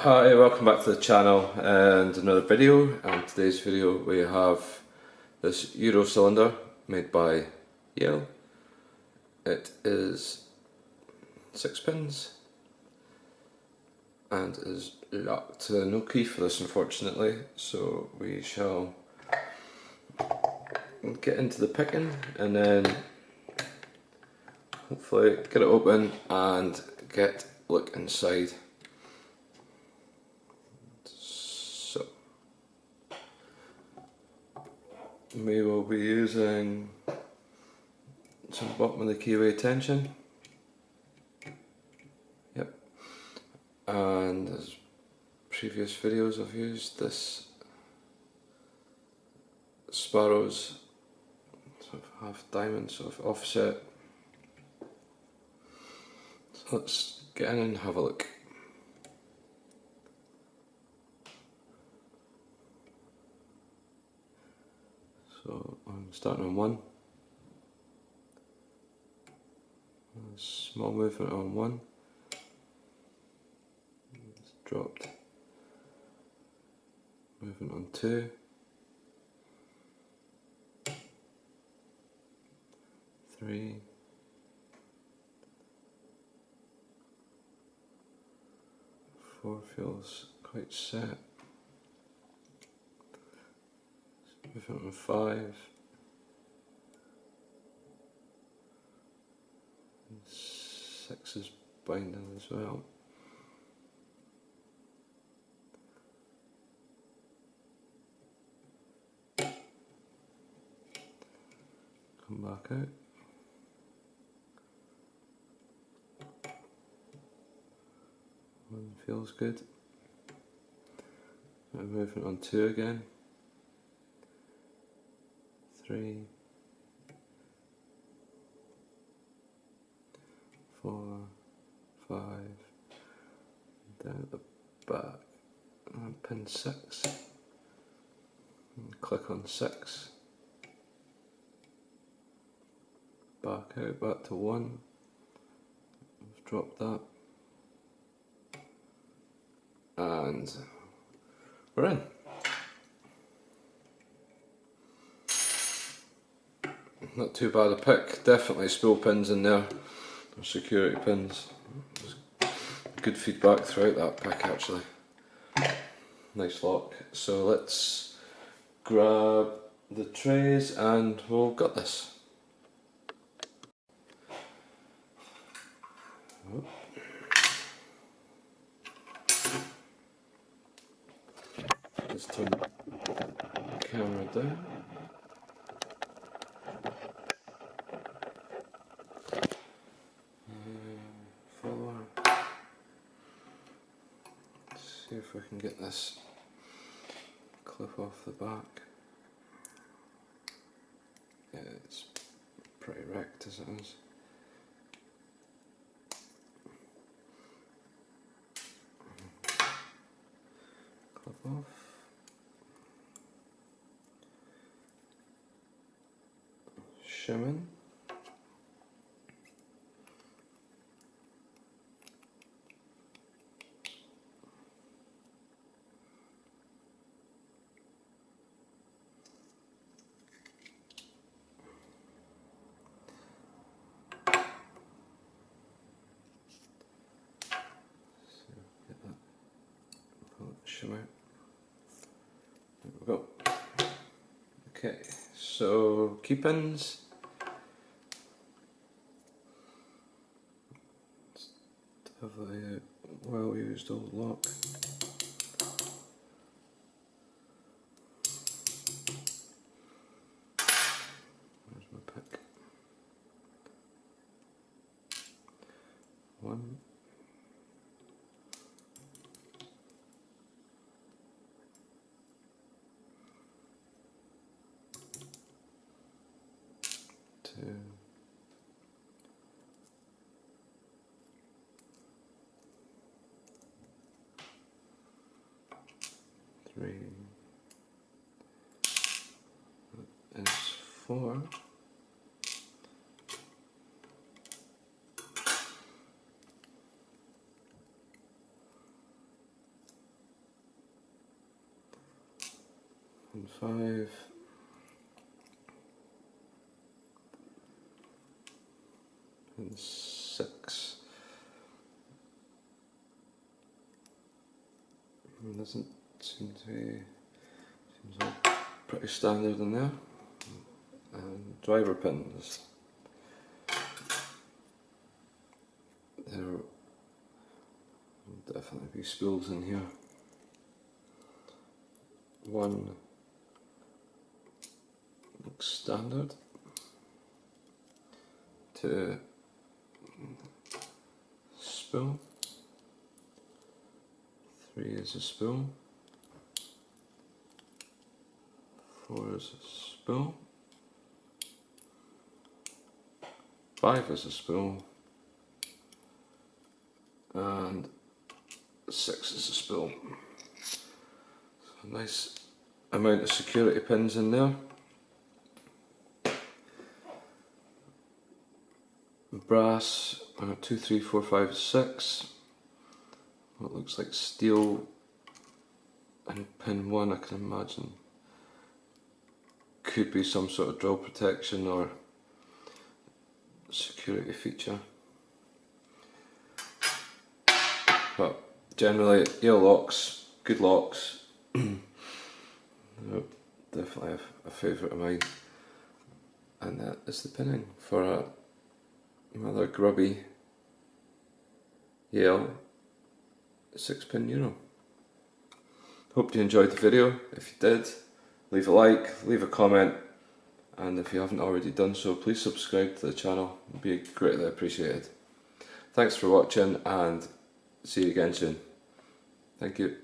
Hi, welcome back to the channel and another video. And today's video we have this Euro cylinder made by Yale. It is 6 pins and is locked. No key for this unfortunately, so we shall get into the picking and then hopefully get it open and look inside. So we will be using some bottom of the keyway tension. Yep. And as previous videos I've used this Sparrow's sort of half diamond sort of offset. So let's get in and have a look. So I'm starting on 1. Small movement on 1. It's dropped. Movement on 2. 3. 4 feels quite set. Movement on 5. 6 is binding as well. Come back out. One feels good. And movement on 2 again. 3, 4, 5, down at the back, and pin 6, and click on 6, back out, back to 1, I've dropped that, and we're in. Not too bad a pick, definitely spool pins in there, or security pins. Good feedback throughout that pick actually. Nice lock. So let's grab the trays and we'll gut this. Oh. Let's turn the camera down. See if we can get this clip off the back. Yeah, it's pretty wrecked as it is. Clip off. Shim in. Shim out. There we go. Okay, so key pins. Have a well used old lock. There's my pick. 1. 2. 3. That is 4. 5, and 5. And 6. It doesn't seem to be, seems all pretty standard in there. And driver pins. There will definitely be spools in here. 1 looks standard. 2 spool. 3 is a spool. 4 is a spool. 5 is a spool. And 6 is a spool. So a nice amount of security pins in there. Brass, 2, 3, 4, 5, 6. What looks like steel, and pin 1 I can imagine could be some sort of drill protection or security feature. But generally, Yale locks, good locks. Definitely a favourite of mine. And that is the pinning for a rather grubby Yale 6-pin Euro. Hope you enjoyed the video. If you did, leave a like, leave a comment, and if you haven't already done so, please subscribe to the channel. It would be greatly appreciated. Thanks for watching, and see you again soon. Thank you.